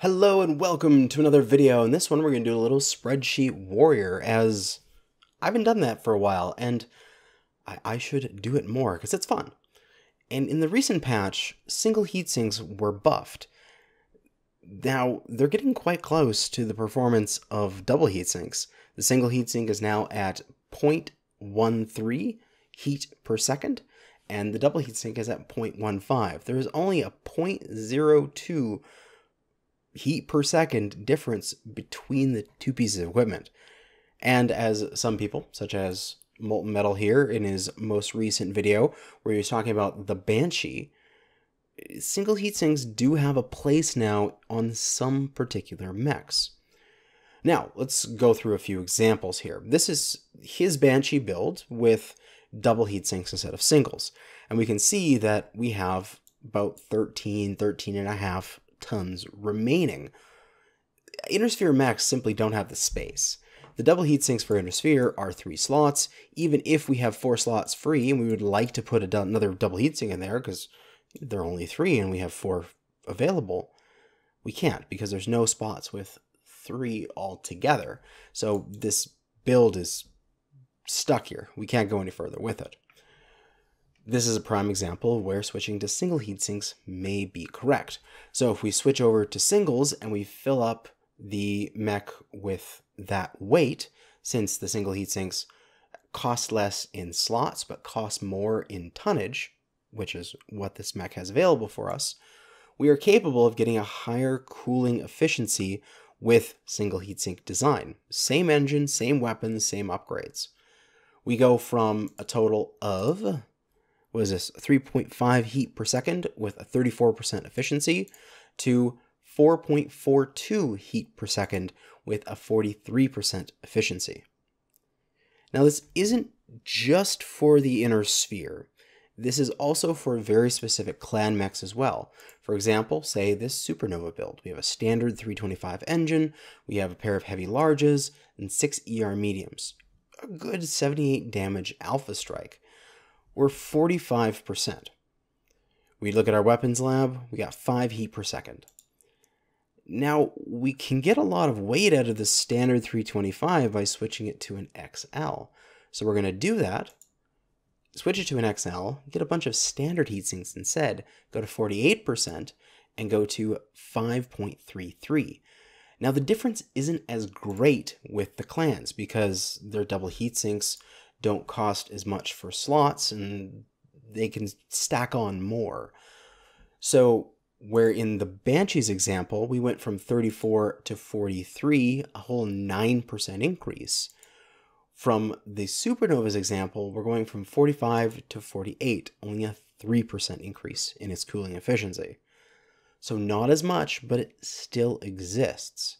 Hello and welcome to another video. In this one we're going to do a little spreadsheet warrior, as I haven't done that for a while and I should do it more because it's fun. And in the recent patch, single heatsinks were buffed. Now they're getting quite close to the performance of double heatsinks. The single heatsink is now at 0.13 heat per second and the double heatsink is at 0.15. There is only a 0.02 heat per second difference between the two pieces of equipment. And as some people, such as Molten Metal here in his most recent video, where he was talking about the Banshee, single heatsinks do have a place now on some particular mechs. Now, let's go through a few examples here. This is his Banshee build with double heatsinks instead of singles. And we can see that we have about 13 and a half tons remaining. Innersphere mechs simply don't have the space. The double heatsinks for Innersphere are 3 slots. Even if we have 4 slots free and we would like to put another double heatsink in there because there are only 3 and we have 4 available, we can't because there's no spots with 3 altogether. So this build is stuck here. We can't go any further with it. This is a prime example of where switching to single heatsinks may be correct. So if we switch over to singles and we fill up the mech with that weight, since the single heatsinks cost less in slots but cost more in tonnage, which is what this mech has available for us, we are capable of getting a higher cooling efficiency with single heatsink design. Same engine, same weapons, same upgrades. We go from a total of 3.5 heat per second with a 34% efficiency to 4.42 heat per second with a 43% efficiency. Now this isn't just for the Innersphere. This is also for very specific clan mechs as well. For example, say this Supernova build. We have a standard 325 engine, we have a pair of heavy larges, and 6 ER mediums. A good 78 damage alpha strike. We're 45%. We look at our weapons lab, we got 5 heat per second. Now, we can get a lot of weight out of the standard 325 by switching it to an XL. So we're going to do that, switch it to an XL, get a bunch of standard heatsinks instead, go to 48%, and go to 5.33. Now, the difference isn't as great with the clans because their double heatsinks don't cost as much for slots and they can stack on more. So where in the Banshee's example, we went from 34 to 43, a whole 9% increase. From the Supernova's example, we're going from 45 to 48, only a 3% increase in its cooling efficiency. So not as much, but it still exists.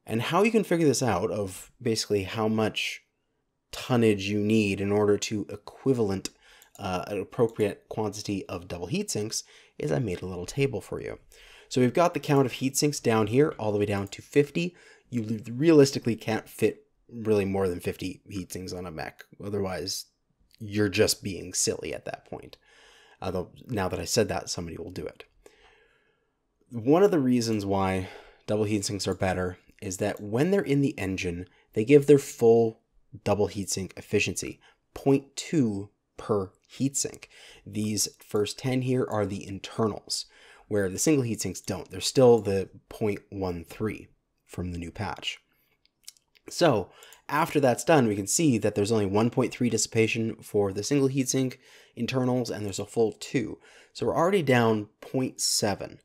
And how you can figure this out of basically how much tonnage you need in order to equivalent an appropriate quantity of double heatsinks is I made a little table for you. So we've got the count of heatsinks down here all the way down to 50. You realistically can't fit really more than 50 heatsinks on a mech. Otherwise, you're just being silly at that point. Although now that I said that, somebody will do it. One of the reasons why double heatsinks are better is that when they're in the engine, they give their full double heatsink efficiency, 0.2 per heatsink. These first 10 here are the internals, where the single heatsinks don't. They're still the 0.13 from the new patch. So after that's done, we can see that there's only 1.3 dissipation for the single heatsink internals, and there's a full 2. So we're already down 0.7.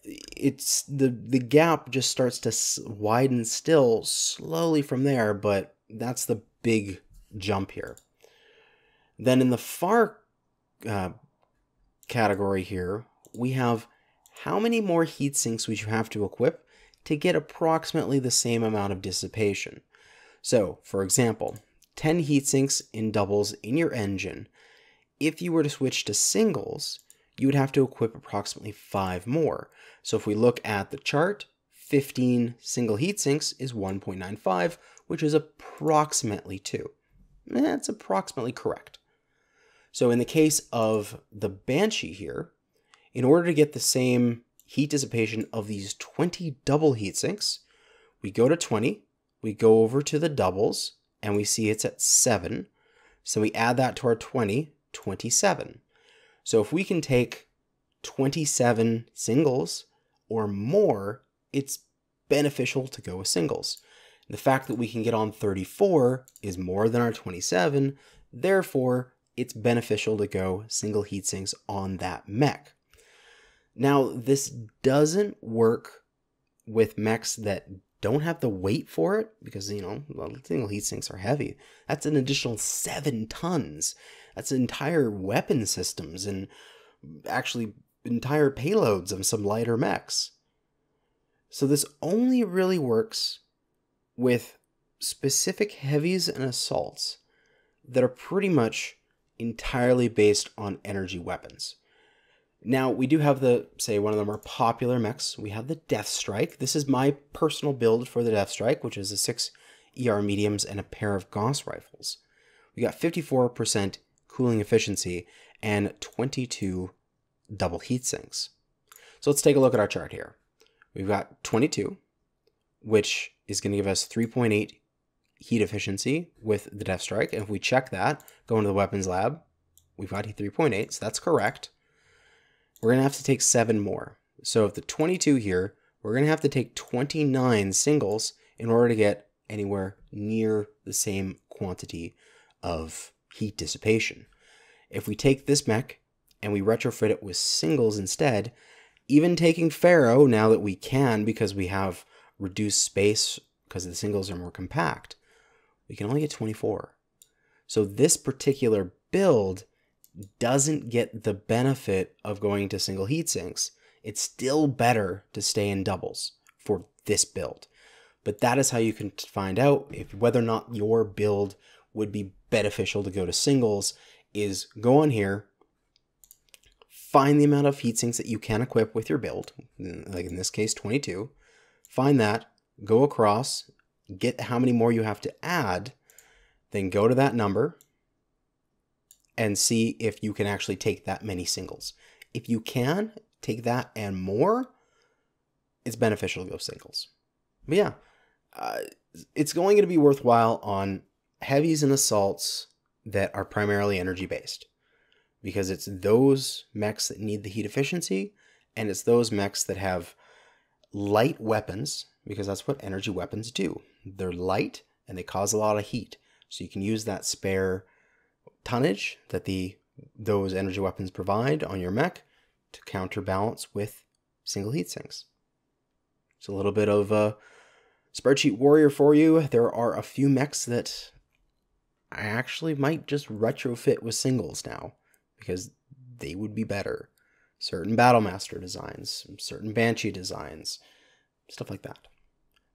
It's the gap just starts to widen still slowly from there, but that's the big jump here. Then in the far category here, we have how many more heatsinks would you have to equip to get approximately the same amount of dissipation. So, for example, 10 heatsinks in doubles in your engine. If you were to switch to singles, you would have to equip approximately 5 more. So if we look at the chart, 15 single heatsinks is 1.95, which is approximately 2. That's approximately correct. So in the case of the Banshee here, in order to get the same heat dissipation of these 20 double heat sinks. We go to 20, we go over to the doubles, and we see it's at 7. So we add that to our 20, 27. So if we can take 27 singles or more, it's beneficial to go with singles. The fact that we can get on 34 is more than our 27, therefore it's beneficial to go single heat sinks on that mech. Now, this doesn't work with mechs that don't have the weight for it, because, you know, single heat sinks are heavy. That's an additional 7 tons. That's entire weapon systems and actually entire payloads of some lighter mechs. So this only really works with specific heavies and assaults that are pretty much entirely based on energy weapons. Now, we do have say one of the more popular mechs. We have the Death Strike. This is my personal build for the Death Strike, which is the 6 ER mediums and a pair of Gauss rifles. We got 54% cooling efficiency and 22 double heat sinks. So let's take a look at our chart here. We've got 22, which is going to give us 3.8 heat efficiency with the Death Strike. And if we check that, go into the weapons lab, we've got 3.8, so that's correct. We're going to have to take 7 more. So if the 22 here, we're going to have to take 29 singles in order to get anywhere near the same quantity of heat dissipation. If we take this mech and we retrofit it with singles instead, even taking Pharaoh, now that we can because we have reduced space because the singles are more compact, we can only get 24. So this particular build doesn't get the benefit of going to single heat sinks. It's still better to stay in doubles for this build. But that is how you can find out whether or not your build would be beneficial to go to singles, is go on here, find the amount of heat sinks that you can equip with your build, like in this case 22, find that, go across, get how many more you have to add, then go to that number and see if you can actually take that many singles. If you can take that and more, it's beneficial to go singles. But yeah, it's going to be worthwhile on heavies and assaults that are primarily energy based, because it's those mechs that need the heat efficiency, and it's those mechs that have light weapons, because that's what energy weapons do. They're light and they cause a lot of heat. So you can use that spare tonnage that those energy weapons provide on your mech to counterbalance with single heat sinks. It's a little bit of a spreadsheet warrior for you. There are a few mechs that I actually might just retrofit with singles now, because they would be better. Certain Battlemaster designs, certain Banshee designs, stuff like that.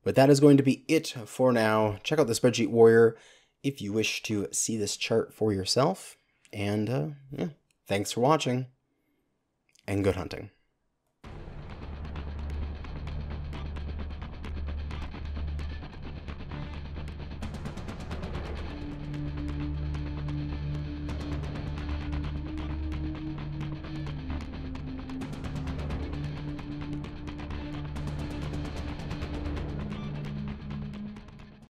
But that is going to be it for now. Check out the Spreadsheet Warrior if you wish to see this chart for yourself. And yeah, thanks for watching, and good hunting.